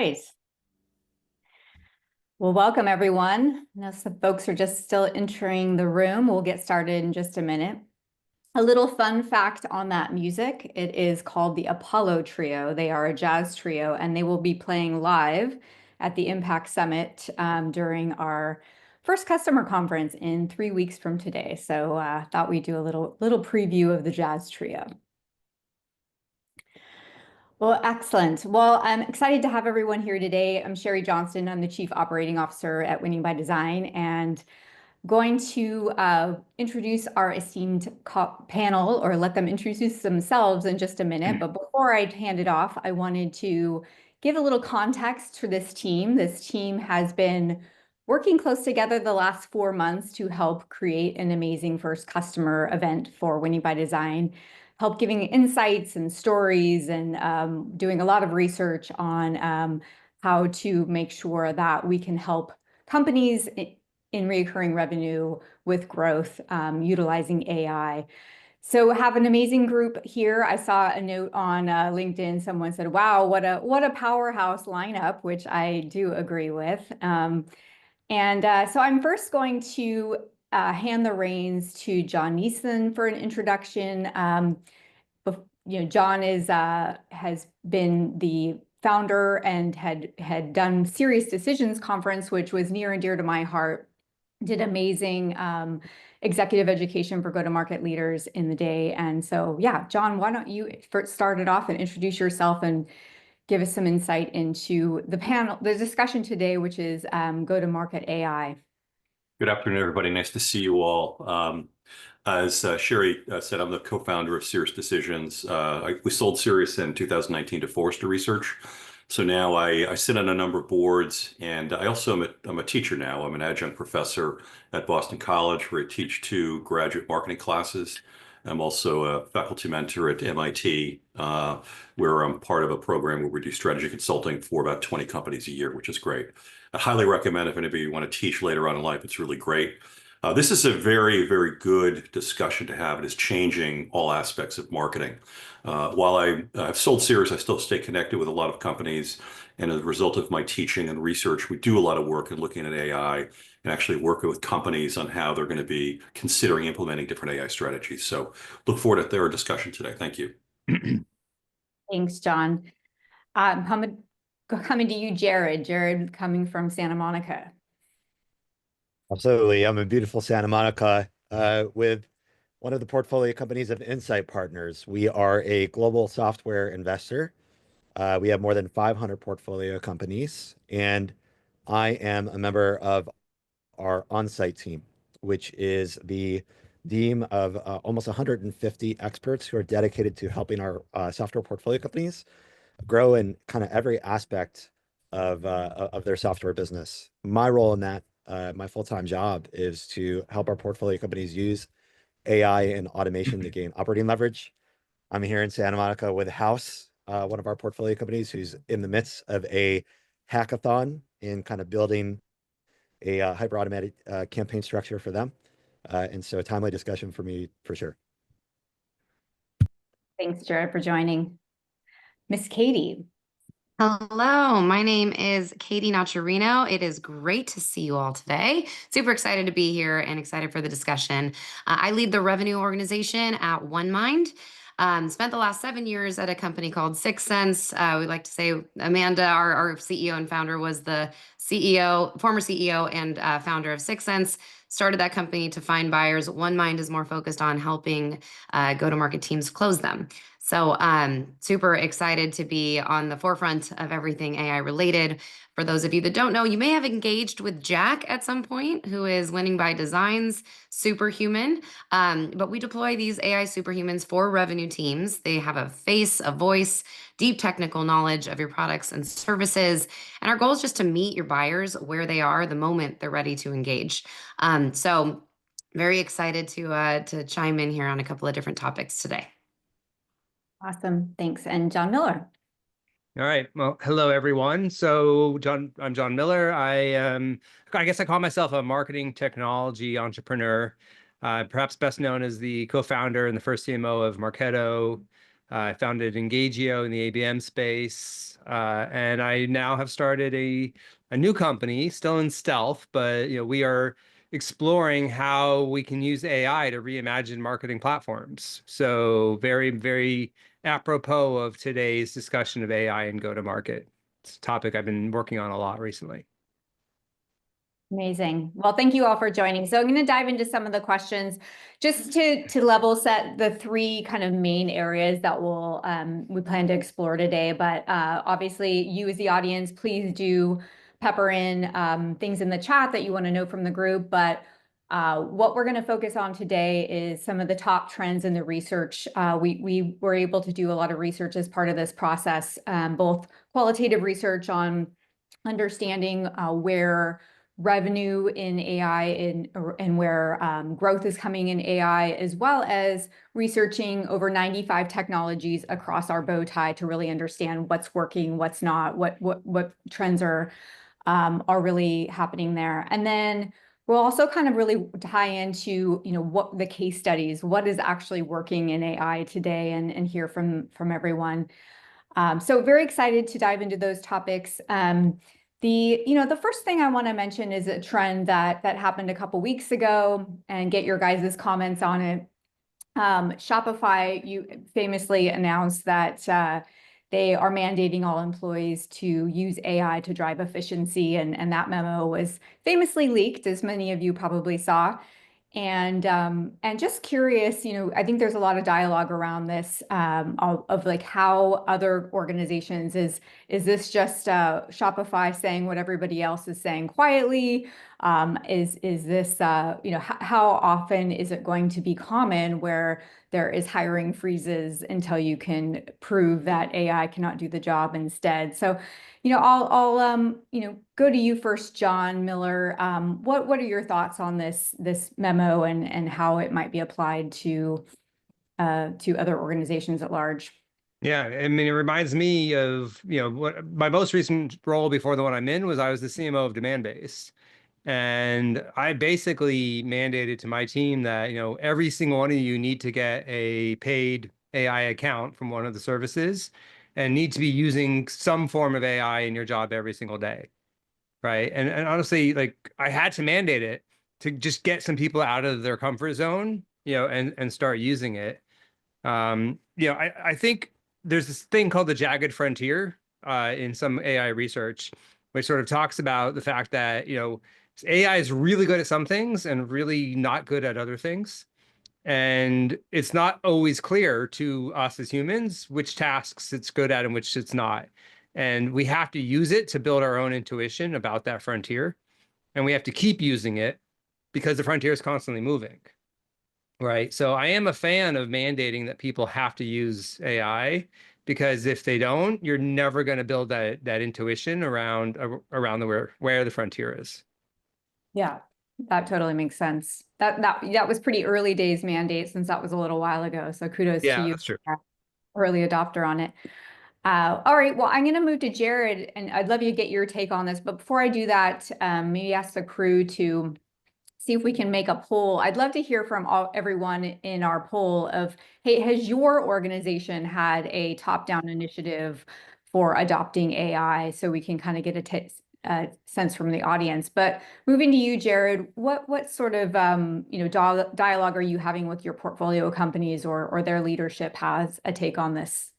right. Well, welcome everyone. Now some folks are just still entering the room. We'll get started in just a minute. A little fun fact on that music, it is called the Apollo Trio. They are a jazz trio and they will be playing live at the Impact Summit during our first customer conference in 3 weeks from today. So thought we'd do a little preview of the jazz trio. Well, excellent. Well, I'm excited to have everyone here today. I'm Sherry Johnston. I'm the Chief Operating Officer at Winning by Design, and going to introduce our esteemed panel, or let them introduce themselves in just a minute. But before I hand it off, I wanted to give a little context for this team. This team has been working close together the last 4 months to help create an amazing first customer event for Winning by Design, help giving insights and stories, and doing a lot of research on how to make sure that we can help companies in recurring revenue with growth, utilizing AI. So have an amazing group here. I saw a note on LinkedIn. Someone said, "Wow, what a powerhouse lineup," which I do agree with. So I'm first going to hand the reins to John Neeson for an introduction. John has been the founder and had done Serious Decisions Conference, which was near and dear to my heart. Did amazing executive education for go-to-market leaders in the day. And so, yeah, John, why don't you first start it off and introduce yourself and give us some insight into the discussion today, which is go-to-market AI. Good afternoon, everybody. Nice to see you all. As Sherry said, I'm the co-founder of Serious Decisions. We sold Serious in 2019 to Forrester Research. So now I sit on a number of boards, and I also I'm a teacher now. I'm an adjunct professor at Boston College, where I teach 2 graduate marketing classes. I'm also a faculty mentor at MIT, where I'm part of a program where we do strategy consulting for about 20 companies a year, which is great. I highly recommend if anybody want to teach later on in life, it's really great. This is a very, very good discussion to have. It is changing all aspects of marketing. While I've sold Serious, I still stay connected with a lot of companies. And as a result of my teaching and research, we do a lot of work in looking at AI and actually working with companies on how they're going to be considering implementing different AI strategies. So look forward to their discussion today. Thank you. Thanks, John. Coming to you, Jared. Jared, coming from Santa Monica. Absolutely. I'm in beautiful Santa Monica with one of the portfolio companies of Insight Partners. We are a global software investor. We have more than 500 portfolio companies, and I am a member of our on-site team, which is the team of almost 150 experts who are dedicated to helping our software portfolio companies grow in kind of every aspect of their software business. My role in that, my full-time job, is to help our portfolio companies use AI and automation to gain operating leverage. I'm here in Santa Monica with House, one of our portfolio companies, who's in the midst of a hackathon in kind of building a hyper-automated campaign structure for them. And so a timely discussion for me, for sure. Thanks, Jared, for joining. Miss Katie. Hello, my name is Katie Nocerino. It is great to see you all today. Super excited to be here and excited for the discussion. I lead the revenue organization at OneMind. Spent the last 7 years at a company called 6 Sense. We like to say Amanda, our CEO and founder, was the former CEO and founder of 6 Sense. Started that company to find buyers. OneMind is more focused on helping go-to-market teams close them. So super excited to be on the forefront of everything AI related. For those of you that don't know, you may have engaged with Jack at some point, who is Winning by Design's superhuman. But we deploy these AI superhumans for revenue teams. They have a face, a voice, deep technical knowledge of your products and services. And our goal is just to meet your buyers where they are the moment they're ready to engage. So very excited to chime in here on a couple of different topics today. Awesome. Thanks. And John Miller. All right. Well, hello, everyone. So I'm John Miller. I guess I call myself a marketing technology entrepreneur, perhaps best known as the co-founder and the first CMO of Marketo. I founded Engagio in the ABM space. And I now have started a new company, still in stealth, but we are exploring how we can use AI to reimagine marketing platforms. So very, very apropos of today's discussion of AI and go-to-market. It's a topic I've been working on a lot recently. Amazing. Well, thank you all for joining. So I'm going to dive into some of the questions just to level set the three kind of main areas that we plan to explore today. But obviously, you as the audience, please do pepper in things in the chat that you want to know from the group. But what we're going to focus on today is some of the top trends in the research. We were able to do a lot of research as part of this process, both qualitative research on understanding where revenue in AI and where growth is coming in AI, as well as researching over 95 technologies across our bow tie to really understand what's working, what's not, what trends are really happening there. And then we'll also kind of really tie into, what the case studies, what is actually working in AI today, and hear from everyone. So very excited to dive into those topics. The first thing I want to mention is a trend that happened a couple weeks ago, and get your guys' comments on it. Shopify, you famously announced that they are mandating all employees to use AI to drive efficiency, and that memo was famously leaked, as many of you probably saw. And just curious, I think there's a lot of dialogue around this of like how other organizations is this just Shopify saying what everybody else is saying quietly? Is this how often is it going to be common where there is hiring freezes until you can prove that AI cannot do the job instead? So I'll go to you first, John Miller. What are your thoughts on this memo and how it might be applied to other organizations at large? Yeah, I mean, it reminds me of, what my most recent role before the one I'm in was I was the CMO of Demandbase. And I basically mandated to my team that, every single one of you need to get a paid AI account from one of the services and need to be using some form of AI in your job every single day. Right. And honestly, like I had to mandate it to just get some people out of their comfort zone, and start using it. I think there's this thing called the jagged frontier in some AI research, which sort of talks about the fact that, AI is really good at some things and really not good at other things. And it's not always clear to us as humans which tasks it's good at and which it's not. And we have to use it to build our own intuition about that frontier. And we have to keep using it because the frontier is constantly moving. Right. So I am a fan of mandating that people have to use AI, because if they don't, you're never going to build that intuition around the where the frontier is. Yeah, that totally makes sense. That was pretty early days mandate, since that was a little while ago. So kudos to Yeah, you, that's true. early adopter on it. All right, well, I'm going to move to Jared, and I'd love you to get your take on this. But before I do that, maybe ask the crew to see if we can make a poll. I'd love to hear from everyone in our poll of, hey, has your organization had a top-down initiative for adopting AI? So we can kind of get a sense from the audience. But moving to you, Jared, what sort of dialogue are you having with your portfolio companies, or their leadership has a take on this?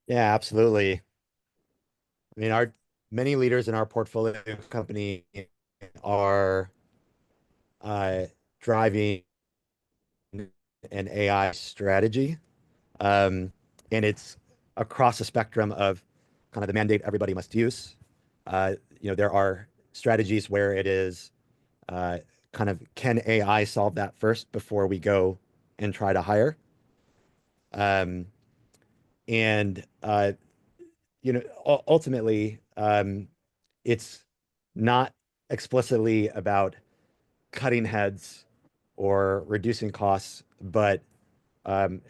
Yeah, absolutely. I mean, our many leaders in our portfolio company are driving an AI strategy. And it's across a spectrum of kind of the mandate everybody must use. There are strategies where it is kind of, can AI solve that first before we go and try to hire? And ultimately, it's not explicitly about cutting heads or reducing costs, but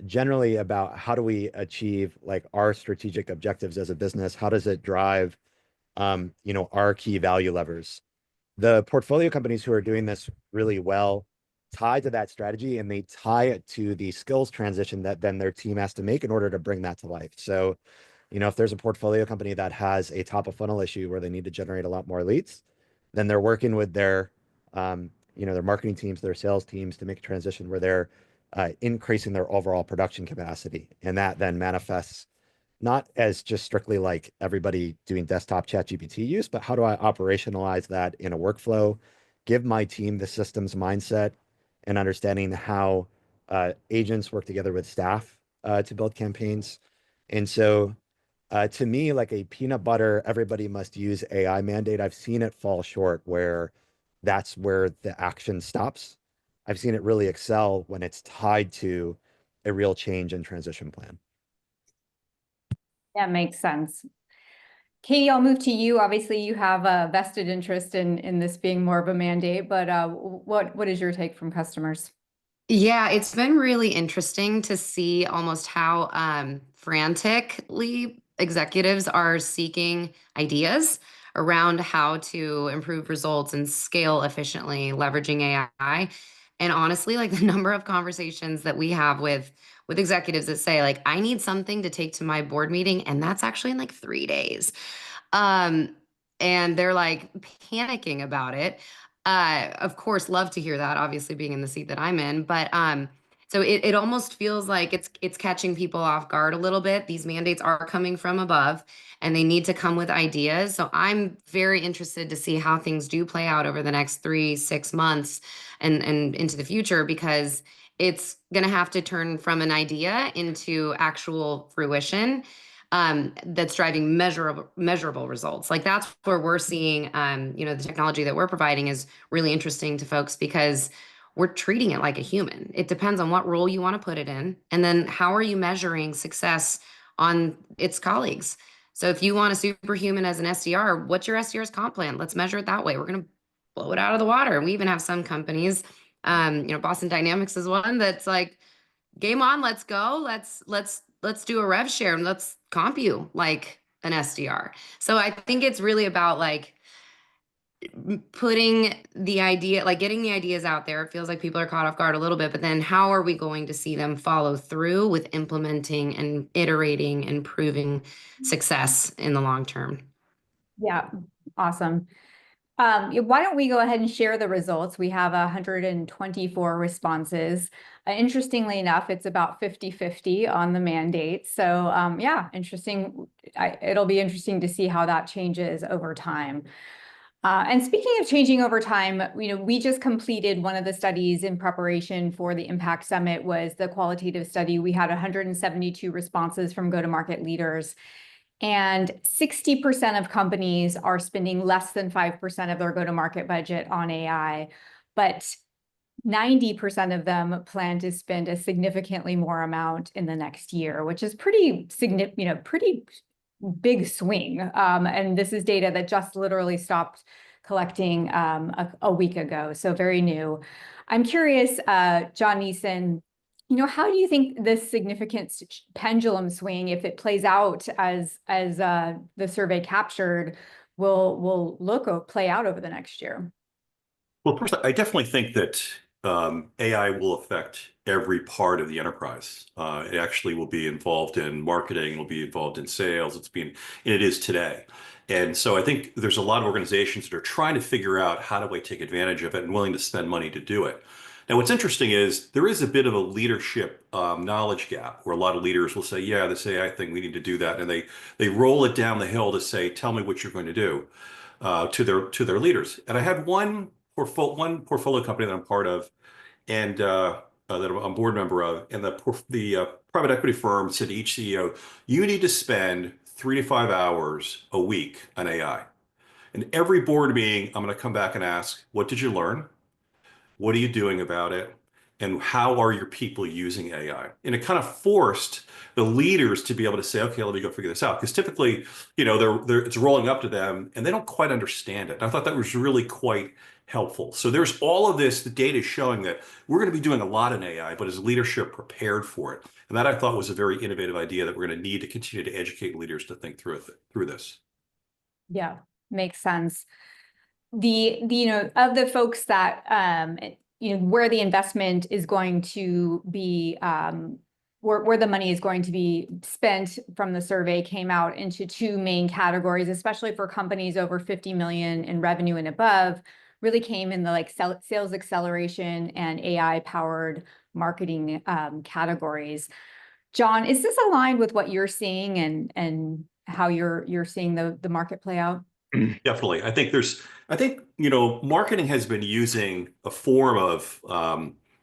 generally about how do we achieve like our strategic objectives as a business? How does it drive, our key value levers? The portfolio companies who are doing this really well tie to that strategy, and they tie it to the skills transition that then their team has to make in order to bring that to life. So, If there's a portfolio company that has a top of funnel issue where they need to generate a lot more leads, then they're working with their marketing teams, their sales teams to make a transition where they're increasing their overall production capacity. And that then manifests not as just strictly like everybody doing desktop chat GPT use, but how do I operationalize that in a workflow, give my team the systems mindset and understanding how agents work together with staff to build campaigns. And so to me, like a peanut butter, everybody must use AI mandate, I've seen it fall short where that's where the action stops. I've seen it really excel when it's tied to a real change and transition plan. That makes sense. Katie, I'll move to you. Obviously, you have a vested interest in this being more of a mandate, but what is your take from customers? Yeah, it's been really interesting to see almost how frantically executives are seeking ideas around how to improve results and scale efficiently, leveraging AI. And honestly, like the number of conversations that we have with executives that say, like, I need something to take to my board meeting, and that's actually in like 3 days. Um, and they're like panicking about it. Of course, love to hear that, obviously being in the seat that I'm in, but so it almost feels like it's catching people off guard a little bit. These mandates are coming from above and they need to come with ideas. So I'm very interested to see how things do play out over the next 3, 6 months and into the future, because it's going to have to turn from an idea into actual fruition, that's driving measurable results. Like that's where we're seeing, the technology that we're providing is really interesting to folks because we're treating it like a human. It depends on what role you want to put it in. And then how are you measuring success on its colleagues? So if you want a superhuman as an SDR, what's your SDR's comp plan? Let's measure it that way. We're going to blow it out of the water. And we even have some companies, Boston Dynamics is one that's like, game on, let's go. Let's do a rev share and let's comp you like an SDR. So I think it's really about like putting the idea, like getting the ideas out there. It feels like people are caught off guard a little bit, but then how are we going to see them follow through with implementing and iterating and proving success in the long term? Yeah, awesome. Why don't we go ahead and share the results? We have 124 responses. Interestingly enough, it's about 50-50 on the mandate. So yeah, interesting. It'll be interesting to see how that changes over time. And speaking of changing over time, we just completed one of the studies in preparation for the Impact Summit was the qualitative study. We had 172 responses from go-to-market leaders. And 60% of companies are spending less than 5% of their go-to-market budget on AI, but 90% of them plan to spend a significantly more amount in the next year, which is pretty significant, pretty big swing. And this is data that just literally stopped collecting a week ago, so very new. I'm curious, John Neeson, how do you think this significant pendulum swing, if it plays out as the survey captured, will look or play out over the next year? Well, first, I definitely think that AI will affect every part of the enterprise. It actually will be involved in marketing, will be involved in sales. And it is today. And so I think there's a lot of organizations that are trying to figure out how do I take advantage of it and willing to spend money to do it. Now, what's interesting is there is a bit of a leadership knowledge gap where a lot of leaders will say, yeah, this AI thing, we need to do that. And they roll it down the hill to say, tell me what you're going to do to their leaders. And I had one portfolio company that I'm part of and that I'm a board member of, and the private equity firm said to each CEO, you need to spend 3 to 5 hours a week on AI. And every board meeting, I'm going to come back and ask, what did you learn? What are you doing about it? And how are your people using AI? And it kind of forced the leaders to be able to say, okay, let me go figure this out. Because typically, it's rolling up to them and they don't quite understand it. And I thought that was really quite helpful. So there's all of this, the data is showing that we're going to be doing a lot in AI, but is leadership prepared for it? And that I thought was a very innovative idea that we're going to need to continue to educate leaders to think through this. Yeah, makes sense. Of the folks that, where the investment is going to be where the money is going to be spent from the survey came out into two main categories, especially for companies over 50 million in revenue and above, really came in the like sales acceleration and AI powered marketing categories. John, is this aligned with what you're seeing and how you're seeing the market play out? Definitely. I think, marketing has been using a form of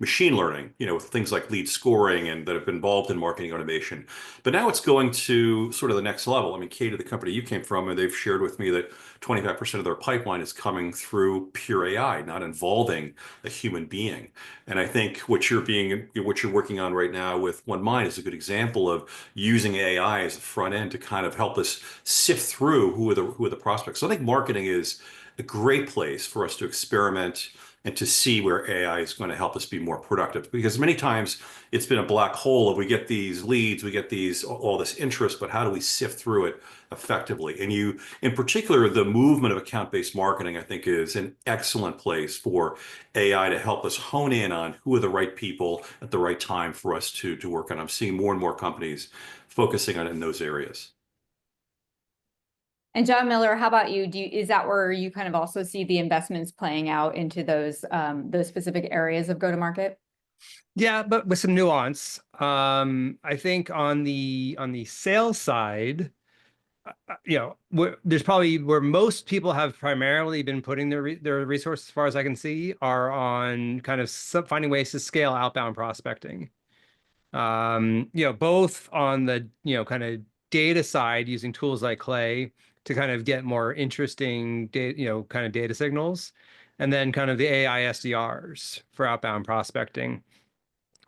machine learning, with things like lead scoring and that have been involved in marketing automation. But now it's going to sort of the next level. I mean, Kate, the company you came from, and they've shared with me that 25% of their pipeline is coming through pure AI, not involving a human being. And I think what you're working on right now with OneMind is a good example of using AI as a front end to kind of help us sift through who are the prospects. So I think marketing is a great place for us to experiment and to see where AI is going to help us be more productive. Because many times it's been a black hole of we get these leads, we get all this interest, but how do we sift through it effectively? And in particular, the movement of account-based marketing, I think, is an excellent place for AI to help us hone in on who are the right people at the right time for us to work on. I'm seeing more and more companies focusing on it in those areas. And John Miller, how about you? Is that where you kind of also see the investments playing out into those specific areas of go-to-market? Yeah, but with some nuance. I think on the sales side, there's probably where most people have primarily been putting their resources, as far as I can see, are on kind of finding ways to scale outbound prospecting. Both on the kind of data side, using tools like Clay to kind of get more interesting data, kind of data signals, and then kind of the AI SDRs for outbound prospecting.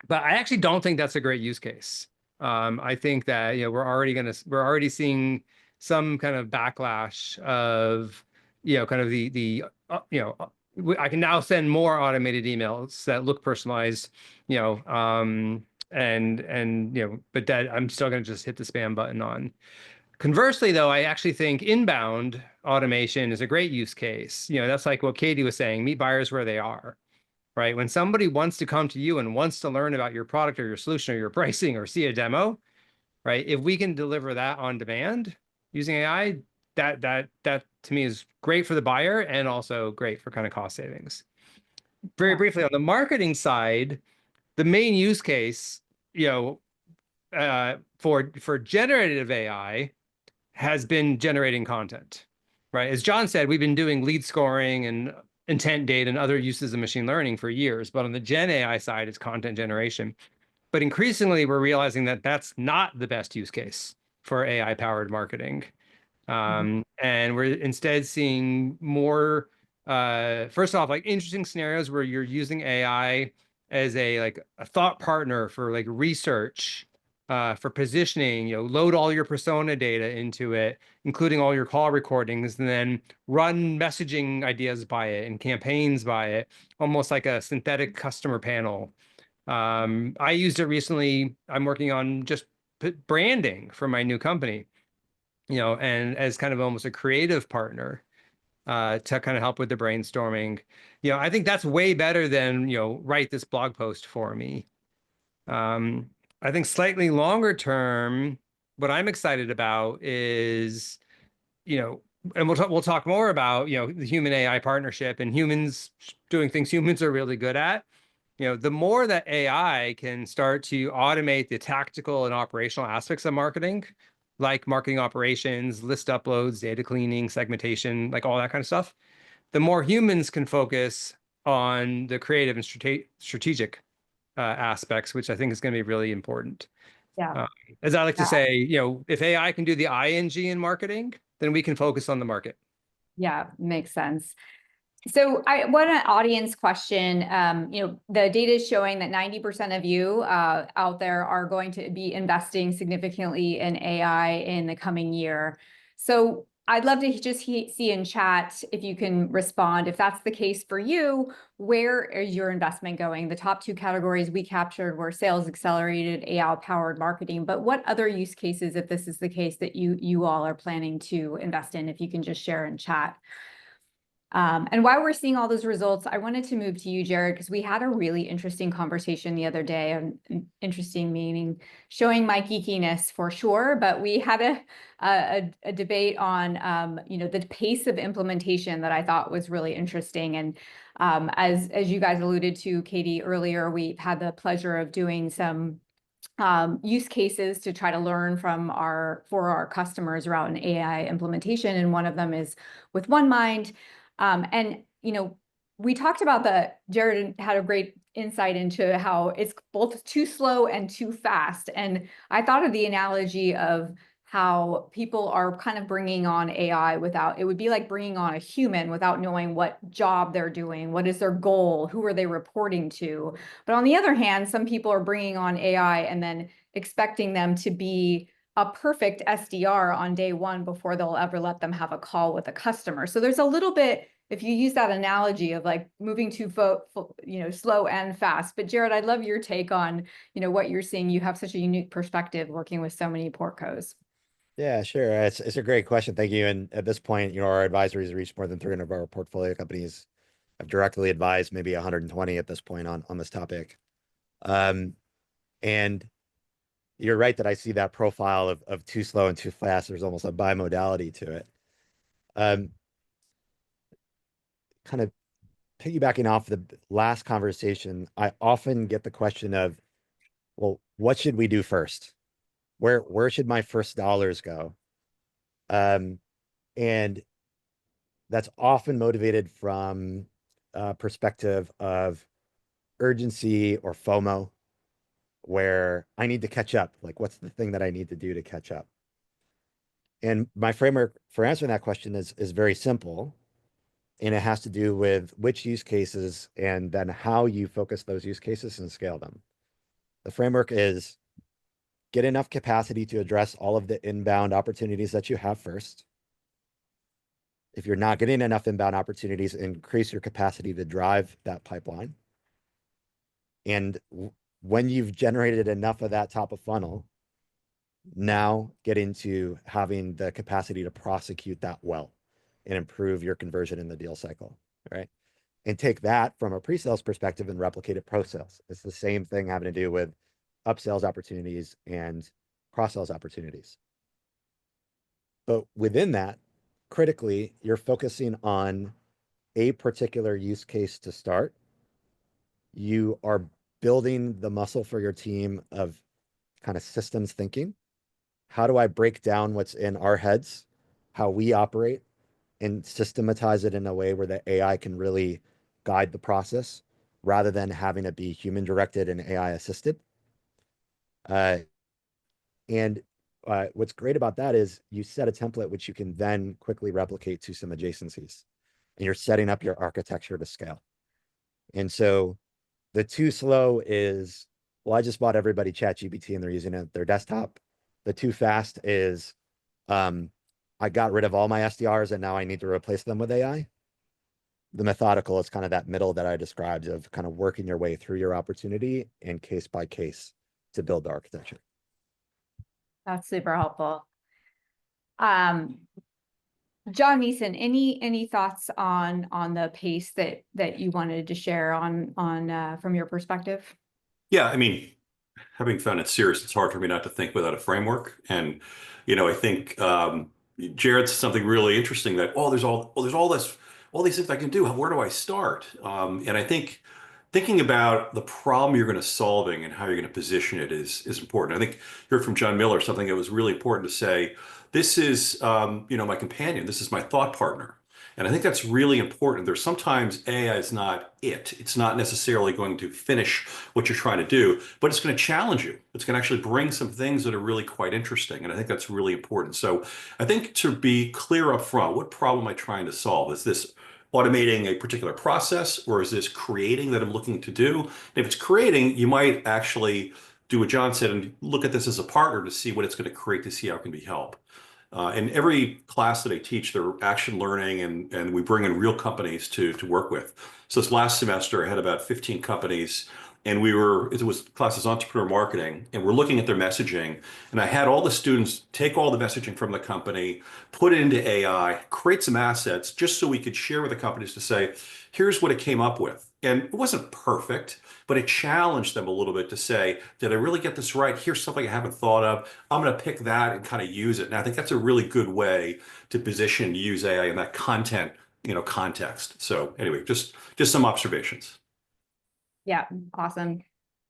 But I actually don't think that's a great use case. I think that we're already seeing some kind of backlash of kind of I can now send more automated emails that look personalized, but that I'm still going to just hit the spam button on. Conversely, though, I actually think inbound automation is a great use case. That's like what Katie was saying, meet buyers where they are, right? When somebody wants to come to you and wants to learn about your product or your solution or your pricing or see a demo, right? If we can deliver that on demand using AI, that to me is great for the buyer and also great for kind of cost savings. Very briefly on the marketing side, the main use case, for generative AI has been generating content, right? As John said, we've been doing lead scoring and intent data and other uses of machine learning for years, but on the Gen AI side, it's content generation. But increasingly, we're realizing that that's not the best use case for AI-powered marketing. And we're instead seeing more, first off, like interesting scenarios where you're using AI as a thought partner for like research, for positioning, load all your persona data into it, including all your call recordings, and then run messaging ideas by it and campaigns by it, almost like a synthetic customer panel. I used it recently. I'm working on just branding for my new company, and as kind of almost a creative partner to kind of help with the brainstorming. I think that's way better than, write this blog post for me. I think slightly longer term, what I'm excited about is, and we'll talk more about, the human AI partnership and humans doing things humans are really good at. The more that AI can start to automate the tactical and operational aspects of marketing, like marketing operations, list uploads, data cleaning, segmentation, like all that kind of stuff, the more humans can focus on the creative and strategic aspects, which I think is going to be really important. Yeah. As I like to say, if AI can do the ING in marketing, then we can focus on the market. Yeah, makes sense. So what an audience question. The data is showing that 90% of you out there are going to be investing significantly in AI in the coming year. So I'd love to just see in chat if you can respond. If that's the case for you, where is your investment going? The top two categories we captured were sales accelerated, AI-powered marketing. But what other use cases, if this is the case, that you all are planning to invest in, if you can just share in chat? And while we're seeing all those results, I wanted to move to you, Jared, because we had a really interesting conversation the other day. Interesting meaning showing my geekiness for sure, but we had a debate on the pace of implementation that I thought was really interesting. And as you guys alluded to, Katie, earlier, we had the pleasure of doing some use cases to try to learn for our customers around an AI implementation, and one of them is with OneMind. And we talked about Jared had a great insight into how it's both too slow and too fast. And I thought of the analogy of how people are kind of bringing on AI it would be like bringing on a human without knowing what job they're doing, what is their goal, who are they reporting to. But on the other hand, some people are bringing on AI and then expecting them to be a perfect SDR on day one before they'll ever let them have a call with a customer. So there's a little bit, if you use that analogy of like moving too slow and fast. But Jared, I'd love your take on what you're seeing. You have such a unique perspective working with so many portcos. Yeah, sure. It's a great question. Thank you. And at this point, our advisory has reached more than 300 of our portfolio companies. I've directly advised maybe 120 at this point on this topic. And you're right that I see that profile of too slow and too fast. There's almost a bimodality to it. Kind of piggybacking off the last conversation, I often get the question of, well, what should we do first? Where should my first dollars go? And that's often motivated from a perspective of urgency or FOMO, where I need to catch up. Like, what's the thing that I need to do to catch up? And my framework for answering that question is very simple. And it has to do with which use cases and then how you focus those use cases and scale them. The framework is get enough capacity to address all of the inbound opportunities that you have first. If you're not getting enough inbound opportunities, increase your capacity to drive that pipeline. And when you've generated enough of that top of funnel, now get into having the capacity to prosecute that well and improve your conversion in the deal cycle, right? And take that from a pre-sales perspective and replicate it pro-sales. It's the same thing having to do with upsells opportunities and cross-sells opportunities. But within that, critically, you're focusing on a particular use case to start. You are building the muscle for your team of kind of systems thinking. How do I break down what's in our heads, how we operate, and systematize it in a way where the AI can really guide the process rather than having it be human directed and AI assisted? What's great about that is you set a template which you can then quickly replicate to some adjacencies, and you're setting up your architecture to scale. And so the too slow is, well, I just bought everybody ChatGPT and they're using it at their desktop. The too fast is, I got rid of all my SDRs and now I need to replace them with AI. The methodical is kind of that middle that I described of kind of working your way through your opportunity and case by case to build the architecture. That's super helpful. John Meeson, any thoughts on the pace that you wanted to share on from your perspective? Yeah, I mean, having found it serious, it's hard for me not to think without a framework. And, I think Jared said something really interesting that, there's all these things I can do. Where do I start? And I think thinking about the problem you're going to solving and how you're going to position it is important. I think you heard from John Miller something that was really important to say. This is, my companion. This is my thought partner. And I think that's really important. There's sometimes AI is not it. It's not necessarily going to finish what you're trying to do, but it's going to challenge you. It's going to actually bring some things that are really quite interesting. And I think that's really important. So I think to be clear up front, what problem am I trying to solve? Is this automating a particular process, or is this creating that I'm looking to do? And if it's creating, you might actually do what John said and look at this as a partner to see what it's going to create, to see how it can be help. In every class that I teach, they're action learning, and we bring in real companies to work with. So this last semester, I had about 15 companies and it was classes entrepreneur marketing, and we're looking at their messaging, and I had all the students take all the messaging from the company, put it into AI, create some assets just so we could share with the companies to say, here's what it came up with. And it wasn't perfect, but it challenged them a little bit to say, did I really get this right? Here's something I haven't thought of. I'm going to pick that and kind of use it. And I think that's a really good way to position, use AI in that content, context. So anyway, just some observations. Yeah, awesome.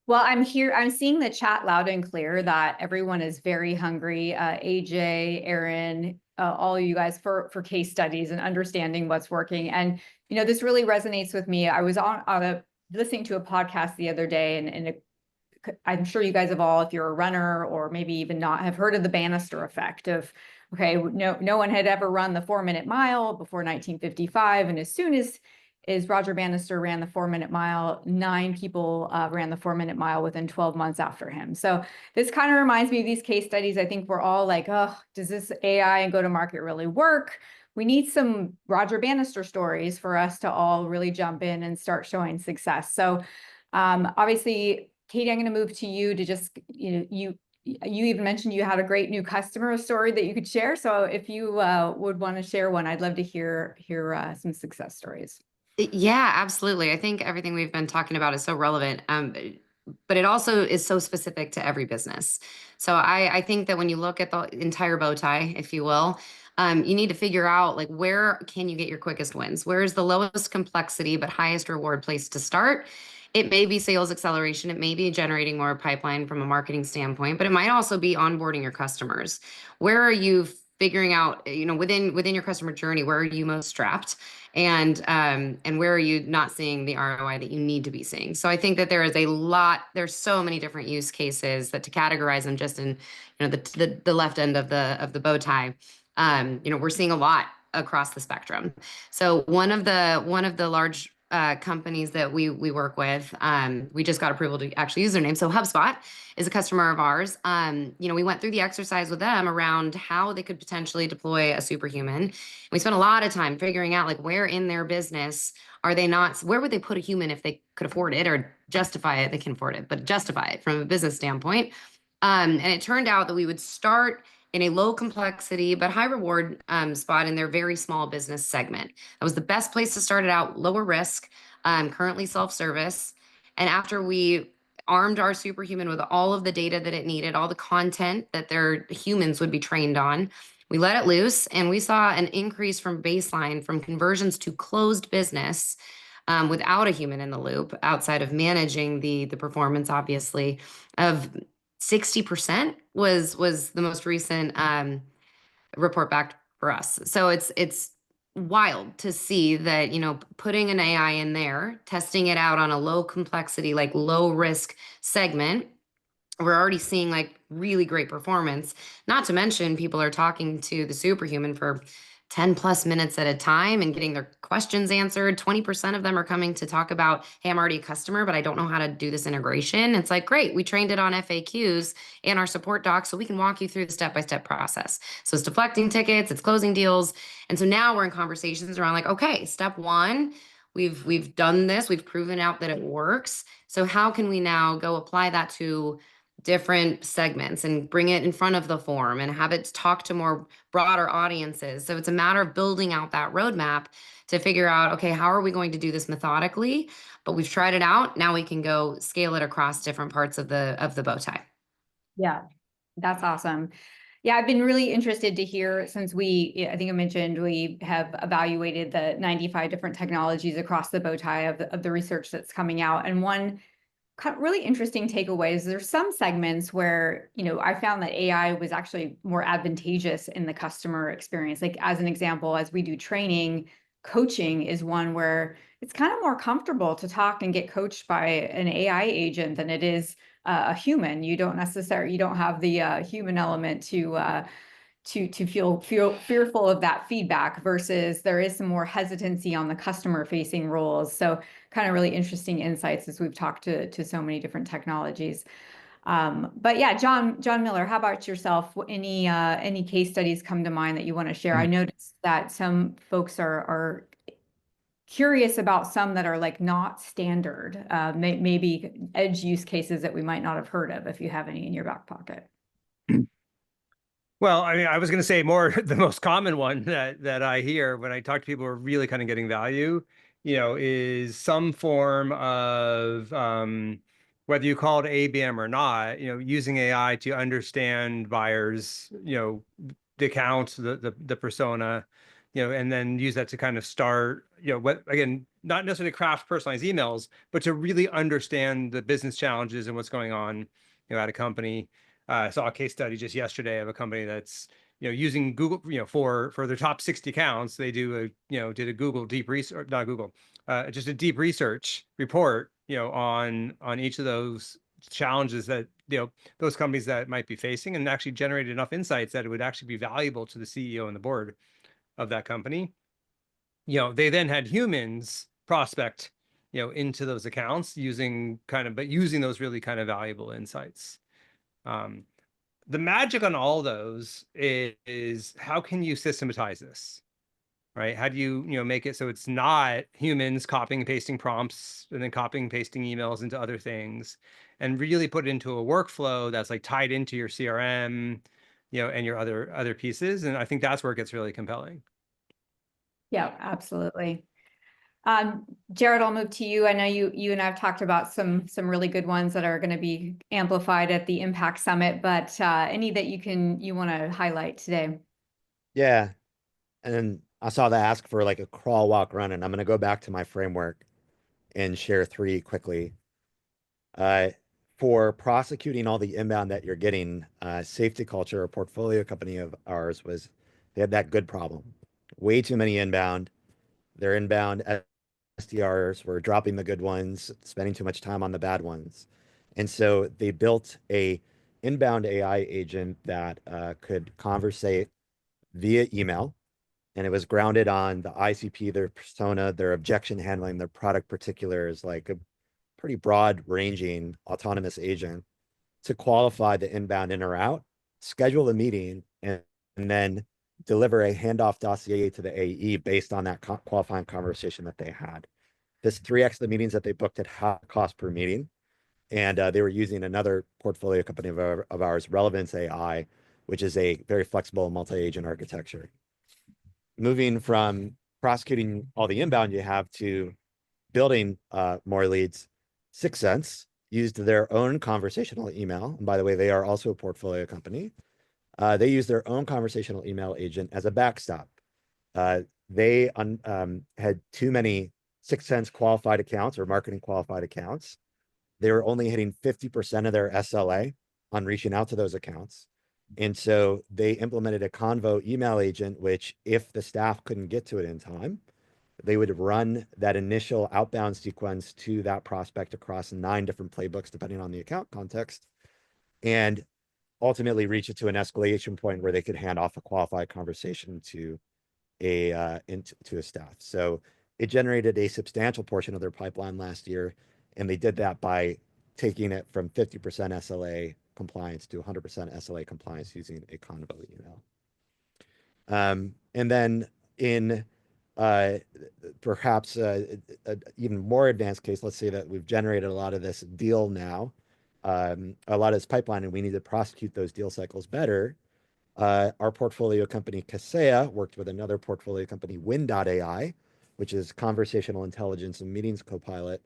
Well, I'm seeing the chat loud and clear that everyone is very hungry. AJ, Aaron, all you guys for case studies and understanding what's working. And, this really resonates with me. I was listening to a podcast the other day, and I'm sure you guys have all, if you're a runner or maybe even not, have heard of the Bannister effect of, okay, no one had ever run the 4-minute mile before 1955. And as soon as Roger Bannister ran the 4-minute mile, 9 people ran the 4-minute mile within 12 months after him. So this kind of reminds me of these case studies. I think we're all like, oh, does this AI and go-to-market really work? We need some Roger Bannister stories for us to all really jump in and start showing success. So obviously, Katie, I'm going to move to you to just, you even mentioned you had a great new customer story that you could share. So if you would want to share one, I'd love to hear some success stories. Yeah, absolutely. I think everything we've been talking about is so relevant, but it also is so specific to every business. So I think that when you look at the entire bow tie, if you will, you need to figure out like where can you get your quickest wins? Where is the lowest complexity but highest reward place to start? It may be sales acceleration. It may be generating more pipeline from a marketing standpoint, but it might also be onboarding your customers. Where are you figuring out, within your customer journey, where are you most strapped? And where are you not seeing the ROI that you need to be seeing? So I think that there's so many different use cases that to categorize them just in, the left end of the bow tie, we're seeing a lot across the spectrum. So one of the large companies that we work with, we just got approval to actually use their name. So HubSpot is a customer of ours. We went through the exercise with them around how they could potentially deploy a superhuman. We spent a lot of time figuring out like where in their business where would they put a human if they could afford it or justify it? They can afford it, but justify it from a business standpoint. And it turned out that we would start in a low complexity but high reward spot in their very small business segment. That was the best place to start it out, lower risk, currently self-service. And after we armed our superhuman with all of the data that it needed, all the content that their humans would be trained on, we let it loose and we saw an increase from baseline from conversions to closed business without a human in the loop, outside of managing the performance, obviously, of 60% was the most recent report back for us. So it's wild to see that, putting an AI in there, testing it out on a low complexity, like low risk segment, we're already seeing like really great performance. Not to mention people are talking to the superhuman for 10 plus minutes at a time and getting their questions answered. 20% of them are coming to talk about, hey, I'm already a customer, but I don't know how to do this integration. It's like, great, we trained it on FAQs and our support docs, so we can walk you through the step-by-step process. So it's deflecting tickets, it's closing deals. And so now we're in conversations around like, okay, step one, we've done this, we've proven out that it works. So how can we now go apply that to different segments and bring it in front of the form and have it talk to more broader audiences? So it's a matter of building out that roadmap to figure out, okay, how are we going to do this methodically? But we've tried it out. Now we can go scale it across different parts of the bow tie. Yeah, that's awesome. Yeah, I've been really interested to hear, since I think I mentioned we have evaluated the 95 different technologies across the bow tie of the research that's coming out. And one really interesting takeaways. There's some segments where, I found that AI was actually more advantageous in the customer experience. Like as an example, as we do training, coaching is one where it's kind of more comfortable to talk and get coached by an AI agent than it is a human. You don't have the human element to feel fearful of that feedback, versus there is some more hesitancy on the customer facing roles. So kind of really interesting insights as we've talked to so many different technologies. But yeah, John Miller, how about yourself? Any case studies come to mind that you want to share? I noticed that some folks are curious about some that are like not standard, maybe edge use cases that we might not have heard of, if you have any in your back pocket. Well, I mean, I was going to say more the most common one that I hear when I talk to people who are really kind of getting value, is some form of whether you call it ABM or not, using AI to understand buyers, the account, the persona, and then use that to kind of start, what again, not necessarily craft personalized emails, but to really understand the business challenges and what's going on, at a company. I saw a case study just yesterday of a company that's using Google, for their top 60 accounts. They did a Google deep research, not Google, just a deep research report, on each of those challenges that those companies that might be facing, and actually generated enough insights that it would actually be valuable to the CEO and the board of that company. They then had humans prospect, into those accounts using those really kind of valuable insights. The magic on all those is how can you systematize this, right? How do you, make it so it's not humans copying and pasting prompts and then copying and pasting emails into other things, and really put it into a workflow that's like tied into your CRM, and your other pieces. And I think that's where it gets really compelling. Yeah, absolutely. Jared, I'll move to you. I know you and I've talked about some really good ones that are going to be amplified at the Impact Summit, but any that you want to highlight today? Yeah. And I saw the ask for like a crawl, walk, run, and I'm going to go back to my framework and share three quickly. For prosecuting all the inbound that you're getting, Safety Culture, a portfolio company of ours, they had that good problem. Way too many inbound. Their inbound SDRs were dropping the good ones, spending too much time on the bad ones. And so they built a inbound AI agent that could conversate via email, and it was grounded on the ICP, their persona, their objection handling, their product particulars, like a pretty broad ranging autonomous agent to qualify the inbound in or out, schedule a meeting, and then deliver a handoff dossier to the AE based on that qualifying conversation that they had. This 3x the meetings that they booked at half cost per meeting. And they were using another portfolio company of ours, Relevance AI, which is a very flexible multi-agent architecture. Moving from prosecuting all the inbound you have to building more leads, 6sense used their own conversational email. And by the way, they are also a portfolio company. They use their own conversational email agent as a backstop. They had too many 6sense qualified accounts or marketing qualified accounts. They were only hitting 50% of their SLA on reaching out to those accounts. And so they implemented a Convo email agent, which if the staff couldn't get to it in time, they would run that initial outbound sequence to that prospect across 9 different playbooks, depending on the account context, and ultimately reach it to an escalation point where they could hand off a qualified conversation to a staff. So it generated a substantial portion of their pipeline last year, and they did that by taking it from 50% SLA compliance to 100% SLA compliance using a Convo email. And then in perhaps an even more advanced case, let's say that we've generated a lot of this deal now, a lot of this pipeline, and we need to prosecute those deal cycles better. Our portfolio company, Kaseya, worked with another portfolio company, Win.ai, which is conversational intelligence and meetings copilot,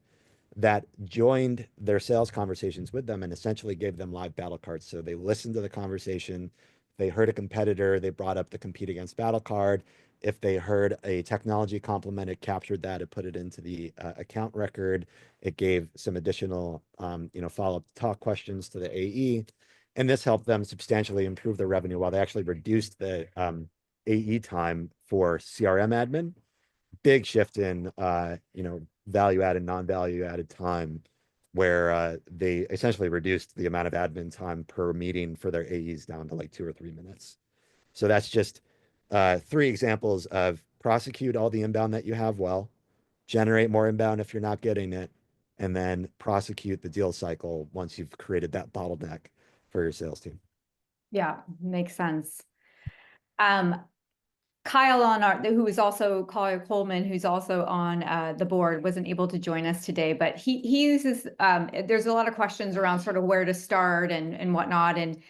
that joined their sales conversations with them and essentially gave them live battle cards. So they listened to the conversation. They heard a competitor. They brought up the compete against battle card. If they heard a technology compliment, it captured that. It put it into the account record. It gave some additional, follow-up talk questions to the AE. And this helped them substantially improve their revenue while they actually reduced the AE time for CRM admin. Big shift in, value added, non-value added time, where they essentially reduced the amount of admin time per meeting for their AEs down to like 2 or 3 minutes. So that's just 3 examples of prosecute all the inbound that you have well, generate more inbound if you're not getting it, and then prosecute the deal cycle once you've created that bottleneck for your sales team. Yeah, makes sense. Kyle who is also Kyle Coleman, who's also on the board, wasn't able to join us today, but he uses, there's a lot of questions around sort of where to start and whatnot. And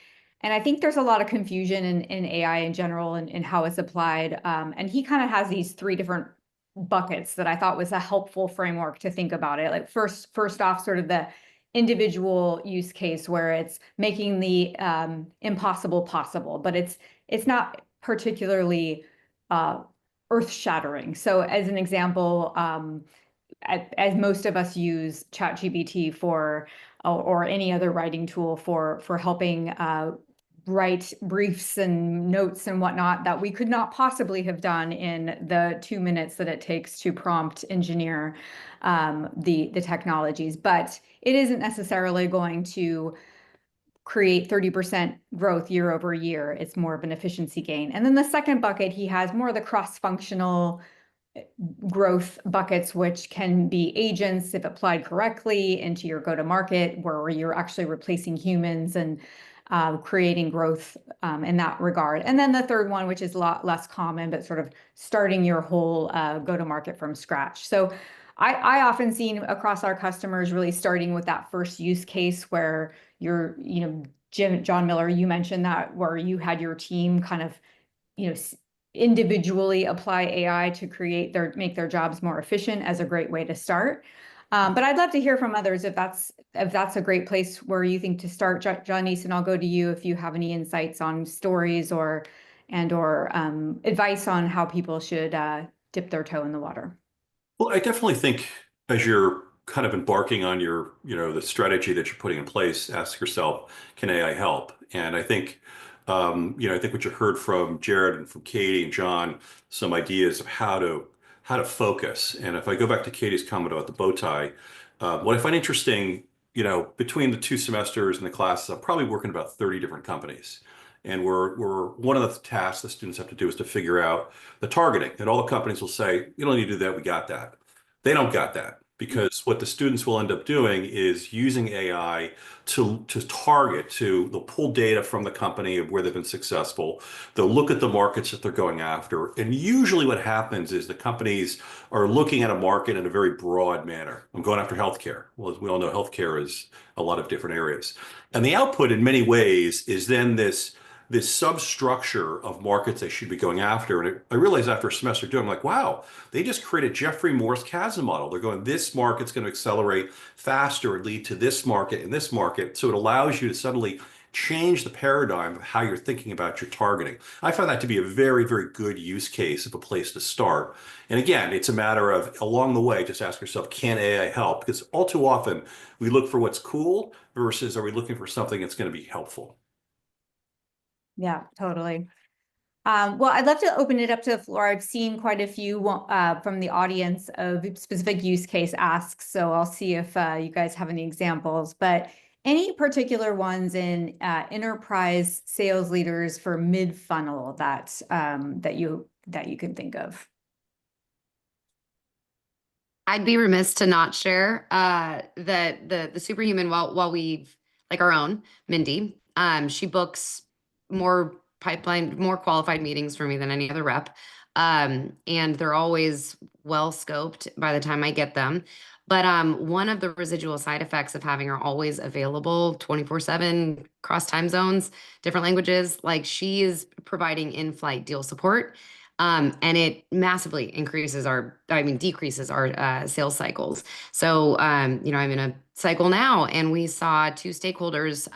I think there's a lot of confusion in AI in general and how it's applied. And he kind of has these three different buckets that I thought was a helpful framework to think about it. Like first off, sort of the individual use case where it's making the impossible possible, but it's not particularly earth-shattering. So as an example, as most of us use ChatGPT for, or any other writing tool for helping write briefs and notes and whatnot that we could not possibly have done in the 2 minutes that it takes to prompt engineer the technologies. But it isn't necessarily going to create 30% growth year over year. It's more of an efficiency gain. And then the second bucket, he has more of the cross-functional growth buckets, which can be agents if applied correctly into your go-to-market, where you're actually replacing humans and creating growth in that regard. And then the third one, which is a lot less common, but sort of starting your whole go-to-market from scratch. So I often seen across our customers really starting with that first use case where you're, John Miller, you mentioned that where you had your team kind of, individually apply AI to make their jobs more efficient as a great way to start. But I'd love to hear from others if that's a great place where you think to start. John Easton, I'll go to you if you have any insights on stories or advice on how people should dip their toe in the water. Well, I definitely think as you're kind of embarking on your, the strategy that you're putting in place, ask yourself, can AI help? And I think, I think what you heard from Jared and from Katie and John, some ideas of how to focus. And if I go back to Katie's comment about the bow tie, what I find interesting, between the 2 semesters and the classes, I'm probably working about 30 different companies. And we're one of the tasks the students have to do is to figure out the targeting. And all the companies will say, you don't need to do that, we got that. They don't got that because what the students will end up doing is using AI to target, they'll pull data from the company of where they've been successful. They'll look at the markets that they're going after. And usually what happens is the companies are looking at a market in a very broad manner. I'm going after healthcare. Well, as we all know, healthcare is a lot of different areas. And the output in many ways is then this substructure of markets they should be going after. And I realized after a semester doing, I'm like, wow, they just created Jeffrey Moore's chasm model. They're going, this market's going to accelerate faster and lead to this market and this market. So it allows you to suddenly change the paradigm of how you're thinking about your targeting. I find that to be a very, very good use case of a place to start. And again, it's a matter of along the way, just ask yourself, can AI help? Because all too often we look for what's cool versus are we looking for something that's going to be helpful? Yeah, totally. Well, I'd love to open it up to the floor. I've seen quite a few from the audience of specific use case asks, so I'll see if you guys have any examples. But any particular ones in enterprise sales leaders for mid-funnel that you can think of? I'd be remiss to not share that the superhuman, while we've like our own Mindy, she books more qualified meetings for me than any other rep. And they're always well scoped by the time I get them. But one of the residual side effects of having her always available 24/7 across time zones, different languages, like she is providing in-flight deal support. And it massively decreases our sales cycles. So, I'm in a cycle now, and we saw 2 stakeholders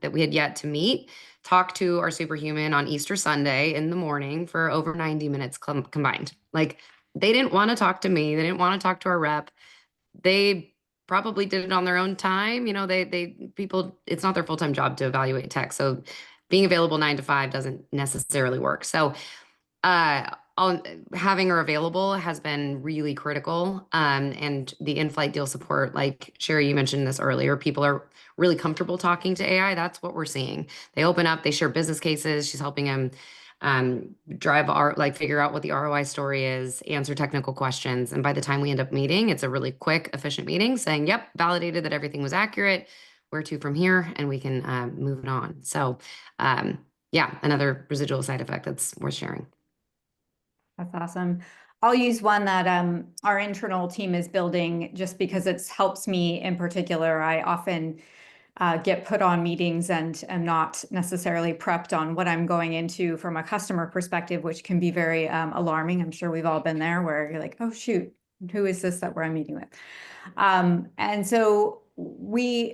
that we had yet to meet talk to our superhuman on Easter Sunday in the morning for over 90 minutes combined. Like they didn't want to talk to me. They didn't want to talk to our rep. They probably did it on their own time. People, it's not their full-time job to evaluate tech. So being available 9 to 5 doesn't necessarily work. So having her available has been really critical. And the in-flight deal support, like Sherry, you mentioned this earlier, people are really comfortable talking to AI. That's what we're seeing. They open up, they share business cases. She's helping them figure out what the ROI story is, answer technical questions. And by the time we end up meeting, it's a really quick, efficient meeting saying, yep, validated that everything was accurate. Where to from here? And we can move it on. So yeah, another residual side effect that's worth sharing. That's awesome. I'll use one that our internal team is building just because it helps me in particular. I often get put on meetings and am not necessarily prepped on what I'm going into from a customer perspective, which can be very alarming. I'm sure we've all been there where you're like, oh, shoot, who is this that we're meeting with? And so we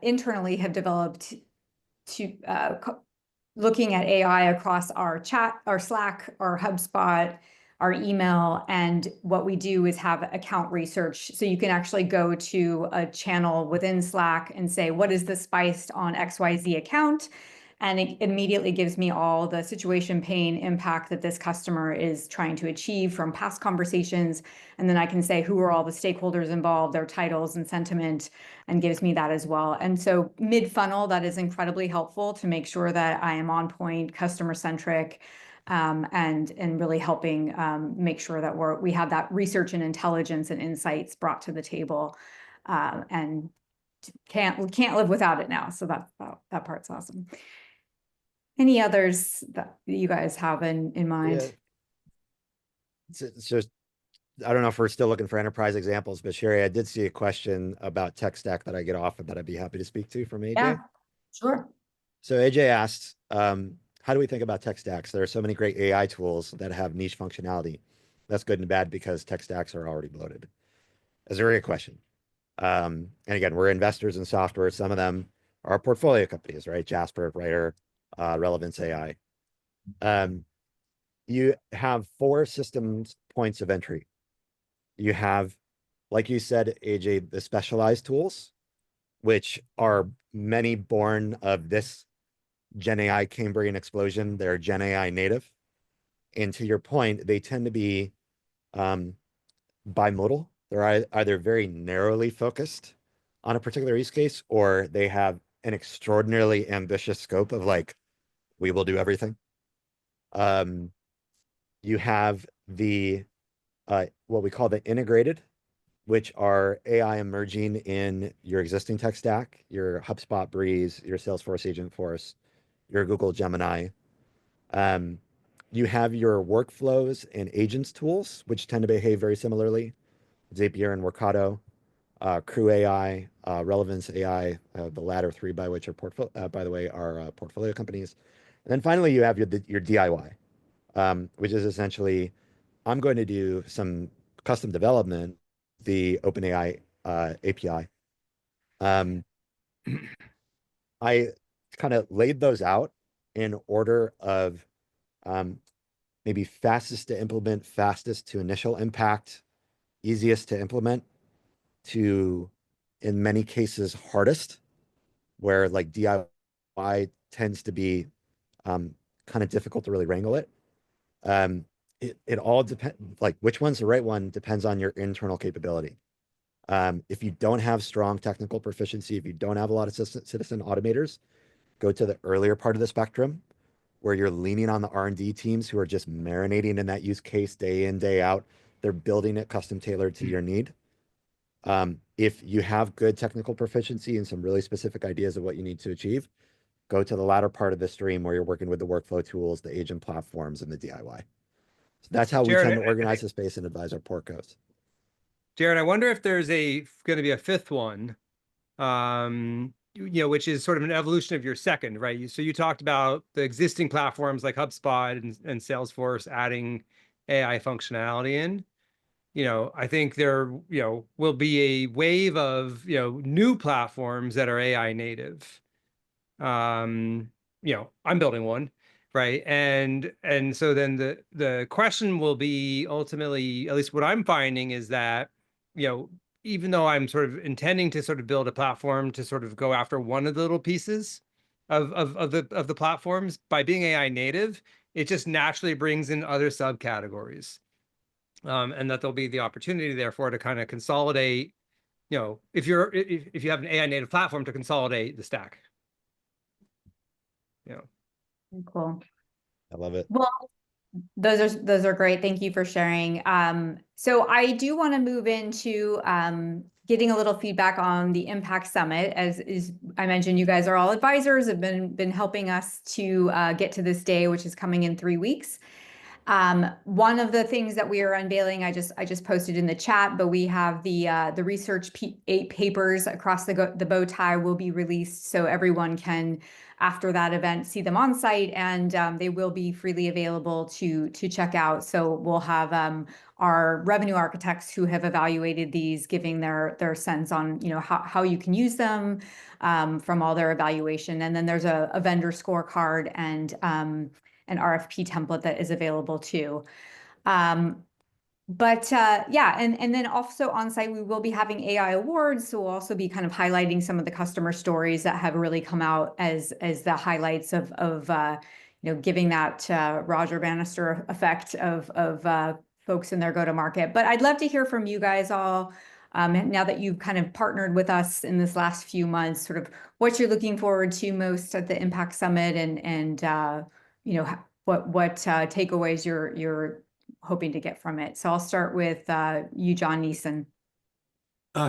internally have developed to looking at AI across our chat, our Slack, our HubSpot, our email, and what we do is have account research. So you can actually go to a channel within Slack and say, what is the spiced on XYZ account? And it immediately gives me all the situation, pain, impact that this customer is trying to achieve from past conversations. And then I can say who are all the stakeholders involved, their titles and sentiment, and gives me that as well. And so mid-funnel, that is incredibly helpful to make sure that I am on point, customer-centric, and really helping make sure that we have that research and intelligence and insights brought to the table, and can't live without it now. So that part's awesome. Any others that you guys have in mind? Yeah. It's just, I don't know if we're still looking for enterprise examples, but Sherry, I did see a question about tech stack that I get often that I'd be happy to speak to from AJ. Yeah, sure. So AJ asked, how do we think about tech stacks? There are so many great AI tools that have niche functionality. That's good and bad because tech stacks are already bloated. That's a very good question. And again, we're investors in software. Some of them are portfolio companies, right? Jasper, Writer, Relevance AI. You have 4 systems points of entry. You have, like you said, AJ, the specialized tools, which are many born of this Gen AI Cambrian explosion. They're Gen AI native. And to your point, they tend to be bimodal. They're either very narrowly focused on a particular use case, or they have an extraordinarily ambitious scope of like, we will do everything. You have the what we call the integrated, which are AI emerging in your existing tech stack, your HubSpot Breeze, your Salesforce Agentforce, your Google Gemini. You have your workflows and agents tools, which tend to behave very similarly. Zapier and Workato, Crew AI, Relevance AI, the latter 3 by which are by the way, are portfolio companies. And then finally, you have your DIY, which is essentially, I'm going to do some custom development, the OpenAI API. I kind of laid those out in order of maybe fastest to implement, fastest to initial impact, easiest to implement, to, in many cases, hardest, where like DIY tends to be kind of difficult to really wrangle it. It all depends, like which one's the right one depends on your internal capability. If you don't have strong technical proficiency, if you don't have a lot of citizen automators, go to the earlier part of the spectrum where you're leaning on the R&D teams who are just marinating in that use case day in, day out. They're building it custom tailored to your need. If you have good technical proficiency and some really specific ideas of what you need to achieve, go to the latter part of the stream where you're working with the workflow tools, the agent platforms, and the DIY. So that's how we tend to organize the space and advise our portcos. Jared, I wonder if there's going to be a 5th one, which is sort of an evolution of your second, right? So you talked about the existing platforms like HubSpot and Salesforce adding AI functionality in. I think there, will be a wave of, new platforms that are AI native. I'm building one, right? And so then the question will be ultimately, at least what I'm finding is that, even though I'm sort of intending to sort of build a platform to sort of go after one of the little pieces of the platforms, by being AI native, it just naturally brings in other subcategories. And that there'll be the opportunity, therefore, to kind of consolidate, if you have an AI native platform, to consolidate the stack. Cool. I love it. Well, those are great. Thank you for sharing. So I do want to move into getting a little feedback on the Impact Summit. As I mentioned, you guys are all advisors, have been helping us to get to this day, which is coming in 3 weeks. One of the things that we are unveiling, I just posted in the chat, but we have the research 8 papers across the bow tie will be released, so everyone can, after that event, see them on site, and they will be freely available to check out. So we'll have our revenue architects who have evaluated these giving their sense on how you can use them from all their evaluation, and then there's a vendor scorecard and an RFP template that is available too. Yeah, and then also on site, we will be having AI awards. So we'll also be kind of highlighting some of the customer stories that have really come out as the highlights of giving that Roger Bannister effect of folks in their go-to-market. But I'd love to hear from you guys all. Now that you've kind of partnered with us in this last few months, sort of what you're looking forward to most at the Impact Summit, and what takeaways you're hoping to get from it. So I'll start with you, John Neeson.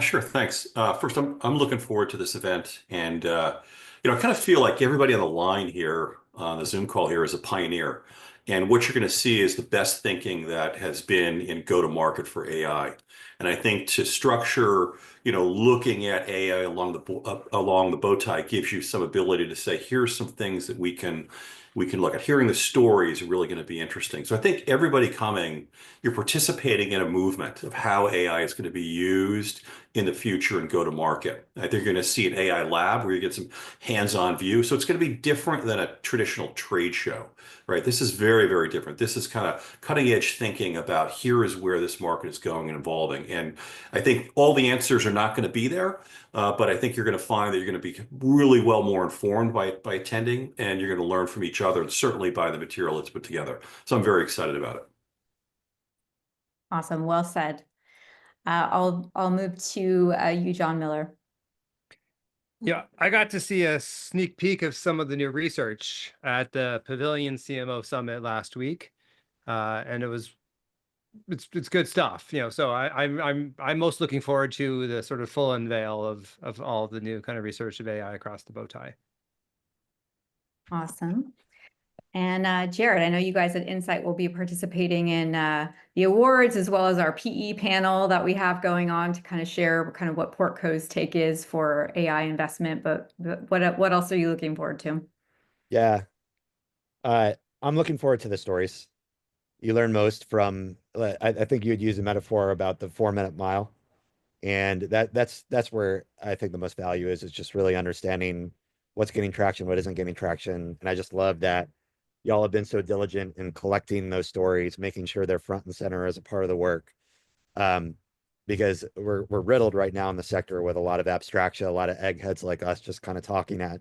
Sure, thanks. First, I'm looking forward to this event, and I kind of feel like everybody on the line here on the Zoom call here is a pioneer, and what you're going to see is the best thinking that has been in go-to-market for AI. And I think to structure, looking at AI along the bow tie gives you some ability to say, here's some things that we can look at. Hearing the stories are really going to be interesting. So I think everybody coming, you're participating in a movement of how AI is going to be used in the future and go to market. I think you're going to see an AI lab where you get some hands-on view. So it's going to be different than a traditional trade show, right? This is very, very different. This is kind of cutting edge thinking about here is where this market is going and evolving. And I think all the answers are not going to be there, but I think you're going to find that you're going to be really well more informed by attending, and you're going to learn from each other, and certainly by the material that's put together. So I'm very excited about it. Awesome, well said. I'll move to you, John Miller. Yeah, I got to see a sneak peek of some of the new research at the Pavilion CMO Summit last week, and it's good stuff. So I'm most looking forward to the sort of full unveil of all the new kind of research of AI across the bow tie. Awesome. And Jared, I know you guys at Insight will be participating in the awards as well as our PE panel that we have going on to kind of share kind of what Portco's take is for AI investment. But what else are you looking forward to? Yeah, I'm looking forward to the stories. You learn most from, I think you would use a metaphor about the 4-minute mile. And that's where I think the most value is just really understanding what's getting traction, what isn't getting traction. And I just love that y'all have been so diligent in collecting those stories, making sure they're front and center as a part of the work. Because we're riddled right now in the sector with a lot of abstraction, a lot of eggheads like us just kind of talking at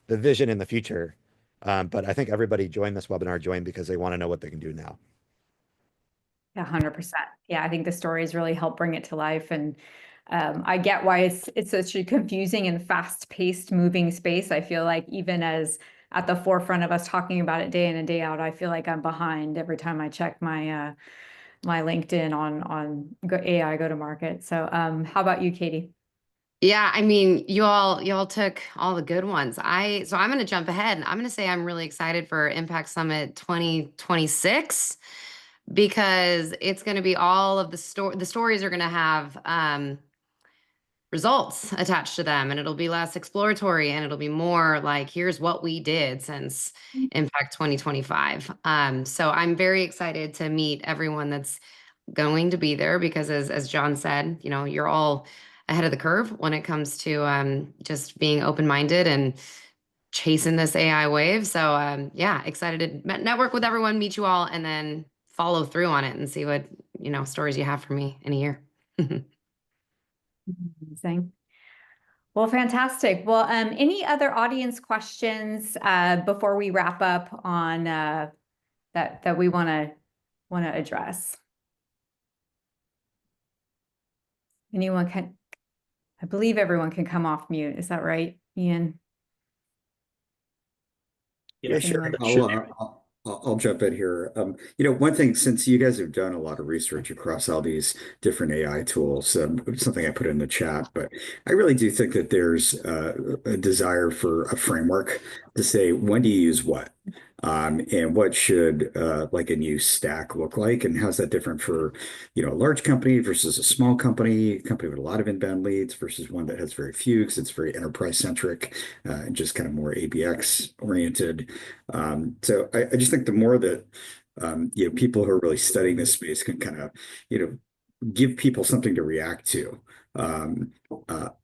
the vision in the future. But I think everybody joined this webinar because they want to know what they can do now. 100%. Yeah, I think the stories really help bring it to life, and I get why it's such a confusing and fast-paced moving space. I feel like even as at the forefront of us talking about it day in and day out, I feel like I'm behind every time I check my my LinkedIn on AI go to market. So how about you, Katie? Yeah, I mean, y'all took all the good ones. So I'm going to jump ahead, and I'm going to say I'm really excited for Impact Summit 2026 because it's going to be all of the stories are going to have results attached to them, and it'll be less exploratory, and it'll be more like, here's what we did since Impact 2025. So I'm very excited to meet everyone that's going to be there because as John said, you're all ahead of the curve when it comes to just being open-minded and chasing this AI wave. So yeah, excited to network with everyone, meet you all, and then follow through on it and see what stories you have for me in a year. Amazing. Well, fantastic. Well, any other audience questions before we wrap up on that we want to address? Anyone can? I believe everyone can come off mute. Is that right, Ian? Yeah, sure. I'll jump in here. One thing, since you guys have done a lot of research across all these different AI tools, something I put in the chat, but I really do think that there's a desire for a framework to say, when do you use what? And what should like a new stack look like, and how's that different for, a large company versus a small company, a company with a lot of inbound leads versus one that has very few because it's very enterprise centric and just kind of more ABX oriented. So I just think the more that people who are really studying this space can kind of, give people something to react to. Um,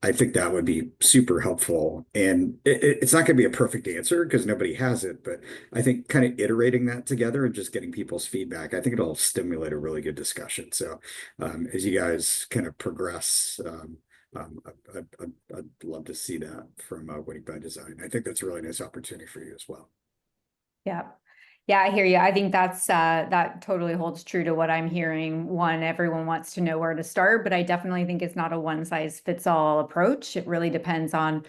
I think that would be super helpful. And it's not going to be a perfect answer because nobody has it, but I think kind of iterating that together and just getting people's feedback, I think it'll stimulate a really good discussion. So as you guys kind of progress, I'd love to see that from Winning by Design. I think that's a really nice opportunity for you as well. Yeah. Yeah, I hear you. I think that totally holds true to what I'm hearing. One, everyone wants to know where to start, but I definitely think it's not a one size fits all approach. It really depends on,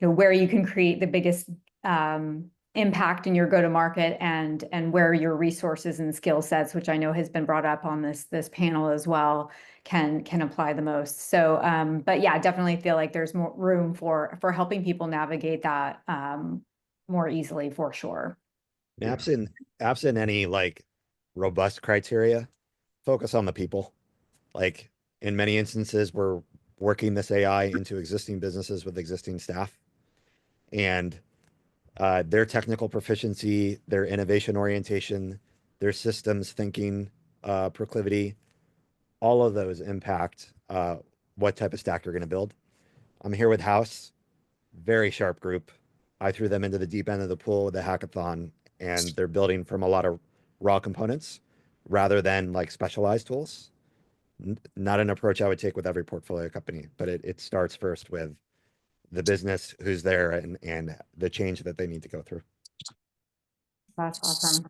where you can create the biggest impact in your go-to-market and where your resources and skill sets, which I know has been brought up on this panel as well, can apply the most. So, but yeah, I definitely feel like there's more room for helping people navigate that more easily for sure. Absent any like robust criteria, focus on the people. Like in many instances, we're working this AI into existing businesses with existing staff, and their technical proficiency, their innovation orientation, their systems thinking proclivity, all of those impact what type of stack you're going to build. I'm here with House, very sharp group. I threw them into the deep end of the pool with the hackathon, and they're building from a lot of raw components rather than like specialized tools. Not an approach I would take with every portfolio company, but it starts first with the business who's there and the change that they need to go through. That's awesome.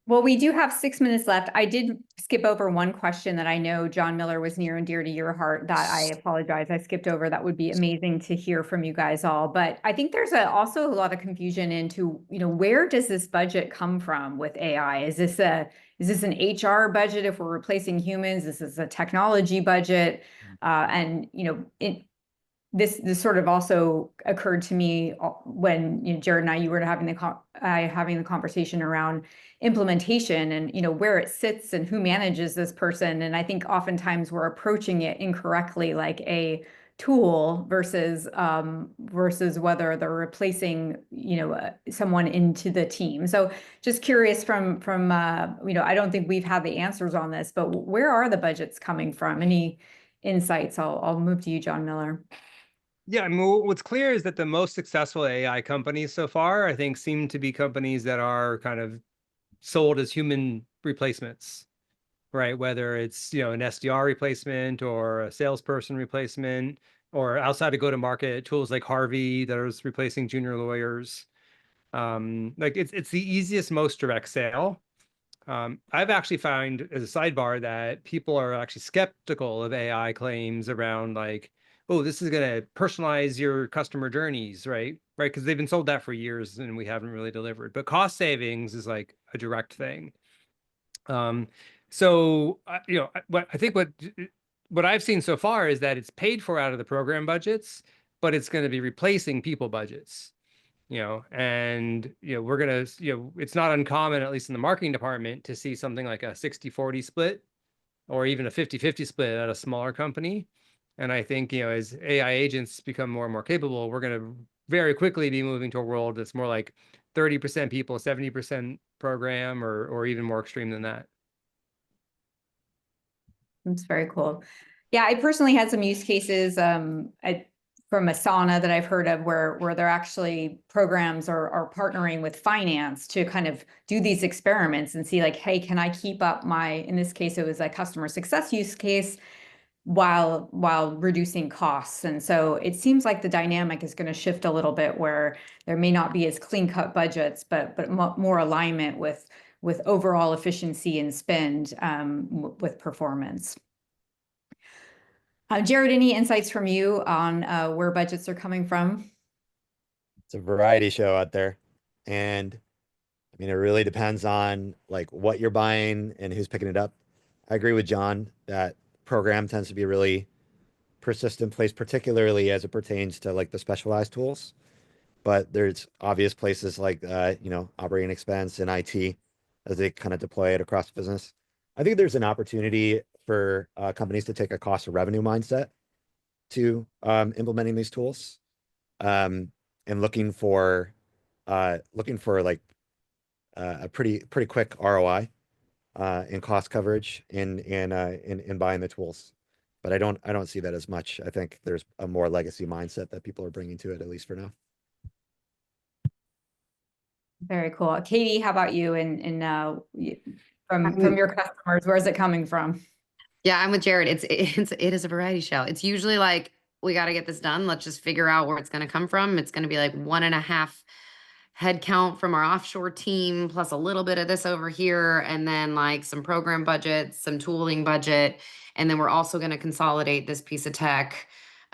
Well, we do have 6 minutes left. I did skip over one question that I know, John Miller, was near and dear to your heart that I apologize. I skipped over. That would be amazing to hear from you guys all. But I think there's also a lot of confusion into, where does this budget come from with AI? Is this an HR budget if we're replacing humans? This is a technology budget. And, this sort of also occurred to me when Jared and you were having the conversation around implementation and where it sits and who manages this person. And I think oftentimes we're approaching it incorrectly, like a tool versus whether they're replacing someone into the team. So just curious from I don't think we've had the answers on this, but where are the budgets coming from? Any insights? I'll move to you, John Miller. Yeah, I mean, what's clear is that the most successful AI companies so far, I think, seem to be companies that are kind of sold as human replacements, right? Whether it's, an SDR replacement or a salesperson replacement, or outside of go-to-market tools like Harvey that is replacing junior lawyers. Like it's the easiest, most direct sale. I've actually found as a sidebar that people are actually skeptical of AI claims around like, oh, this is going to personalize your customer journeys, right? Right. Because they've been sold that for years and we haven't really delivered. But cost savings is like a direct thing. So, I think what I've seen so far is that it's paid for out of the program budgets, but it's going to be replacing people budgets. And we're gonna, it's not uncommon, at least in the marketing department, to see something like a 60-40 split or even a 50-50 split at a smaller company. And I think, as AI agents become more and more capable, we're going to very quickly be moving to a world that's more like 30% people, 70% program, or even more extreme than that. That's very cool. Yeah, I personally had some use cases from Asana that I've heard of where they're actually programs are partnering with finance to kind of do these experiments and see like, hey, can I keep up in this case, it was a customer success use case while reducing costs. And so it seems like the dynamic is going to shift a little bit where there may not be as clean cut budgets, but more alignment with overall efficiency and spend with performance. Jared, any insights from you on where budgets are coming from? It's a variety show out there. And I mean, it really depends on like what you're buying and who's picking it up. I agree with John that program tends to be a really persistent place, particularly as it pertains to like the specialized tools. but there's obvious places like operating expense and IT as they kind of deploy it across the business. I think there's an opportunity for companies to take a cost of revenue mindset to implementing these tools, and looking for like a pretty quick ROI in cost coverage in buying the tools. But I don't see that as much. I think there's a more legacy mindset that people are bringing to it, at least for now. Very cool. Katie, how about you? From your customers, where is it coming from? Yeah, I'm with Jared. It is a variety show. It's usually like, we got to get this done. Let's just figure out where it's going to come from. It's going to be like 1.5 head count from our offshore team, plus a little bit of this over here, and then like some program budget, some tooling budget. And then we're also going to consolidate this piece of tech,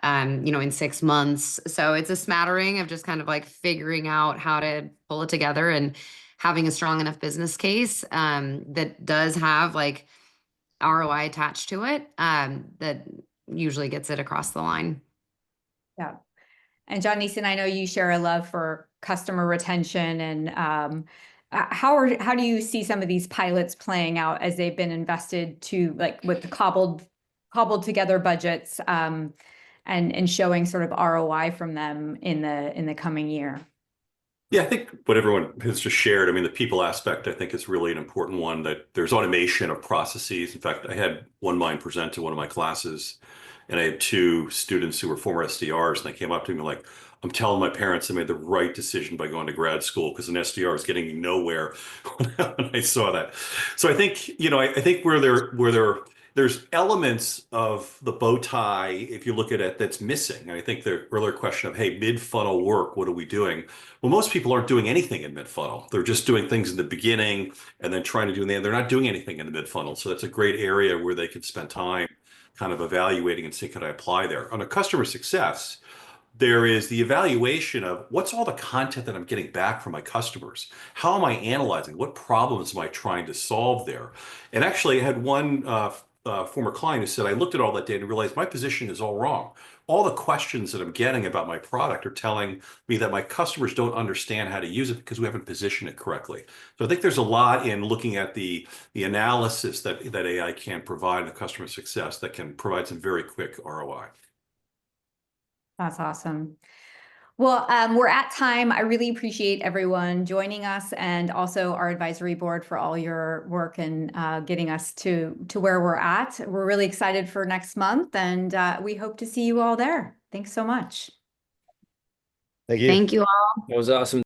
in 6 months. So it's a smattering of just kind of like figuring out how to pull it together and having a strong enough business case that does have like ROI attached to it, that usually gets it across the line. Yeah. And John Neeson, I know you share a love for customer retention, and how do you see some of these pilots playing out as they've been invested to, like, with the cobbled together budgets, and showing sort of ROI from them in the coming year? Yeah, I think what everyone has just shared, I mean, the people aspect, I think, is really an important one, that there's automation of processes. In fact, I had one mind present to one of my classes, and I had 2 students who were former SDRs, and they came up to me like, I'm telling my parents I made the right decision by going to grad school, because an SDR is getting me nowhere when I saw that. So I think, I think there's elements of the bow tie, if you look at it, that's missing. And I think the earlier question of, hey, mid-funnel work, what are we doing? Well, most people aren't doing anything in mid-funnel. They're just doing things in the beginning and then trying to do in the end. They're not doing anything in the mid-funnel. So that's a great area where they can spend time kind of evaluating and see, could I apply there? On a customer success, there is the evaluation of what's all the content that I'm getting back from my customers? How am I analyzing? What problems am I trying to solve there? And actually, I had one former client who said, I looked at all that data and realized my position is all wrong. All the questions that I'm getting about my product are telling me that my customers don't understand how to use it because we haven't positioned it correctly. So I think there's a lot in looking at the analysis that AI can provide in the customer success that can provide some very quick ROI. That's awesome. Well, we're at time. I really appreciate everyone joining us, and also our advisory board for all your work and getting us to where we're at. We're really excited for next month, and we hope to see you all there. Thanks so much. Thank you. Thank you all. That was awesome.